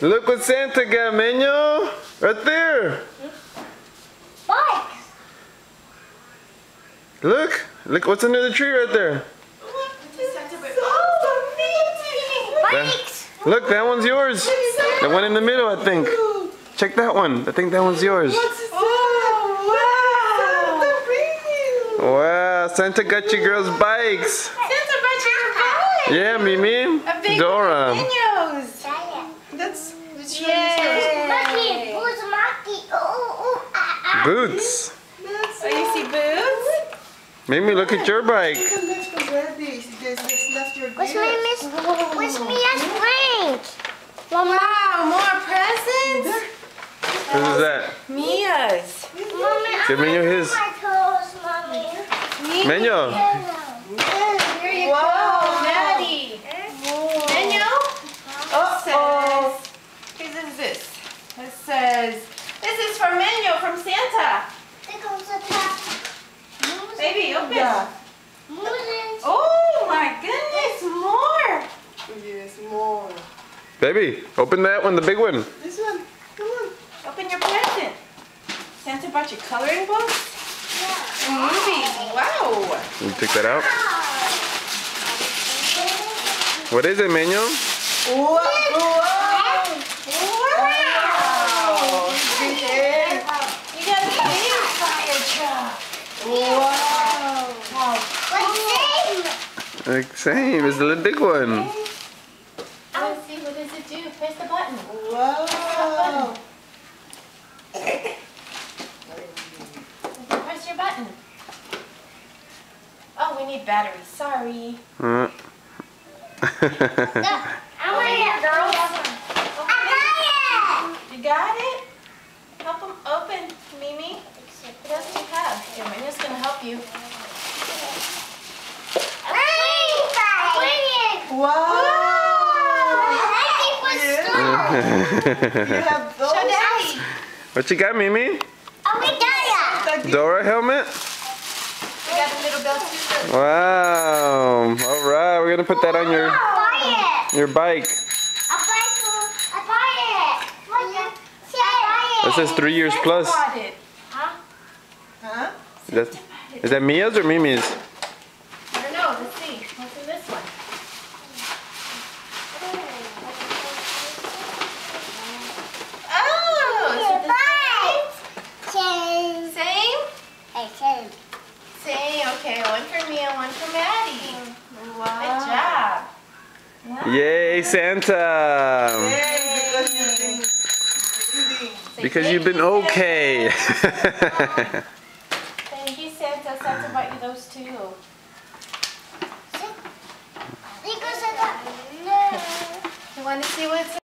Look what Santa got, Menyo. Right there. Bikes. Look what's under the tree right there. Bikes. Look, that one's yours. The one in the middle, I think. Check that one. I think that one's yours. Wow, Santa got you girls bikes. Santa brought you your bike. Yeah, Mimi. A big Dora. Menyo's. That's Yay. Monkey. Who's monkey? Boots. Oh, you see Boots? Mimi, look at your bike. What's Mia's drink? Wow, more presents? Whose is that? Mia's. Mommy, Give Menyo his. my toes, Mommy. Menyo. Here you go, Maddie. Menyo? Oh, This is this. It says, this is for Menyo from Santa. There comes the top. Baby, open. Mooses. Oh my goodness, more. Yes, more. Baby, open that one, the big one. This one. Come on. Open your present. Santa brought you coloring books and movies. Wow. You take that out. What is it, Menyo? Wow. Wow. You got a big fire truck. Wow. What's name? Like, same, it's the big one. Let's see, what does it do? Press the button. Wow. Press your button. Oh, we need batteries. Sorry. Uh. I want it, girls. I You got it? Help them open, Mimi. What else do you have? Here, Menyo's going to help you. Wow. Wow. You have those? Show Daddy. What you got, Mimi? Dora helmet? We got a little belt too. Wow. All right, we're gonna put that on your bike. That says 3 years Santa plus. bought it. Huh? Is that Mia's or Mimi's? I don't know. Let's see. What's in this one? Oh, is it the same? Same? Okay, one for Mia, one for Maddie. Good job. Wow. Yay, Santa! Yay, Because you've been okay. Thank you, Santa. Santa brought you those too. You want to see what's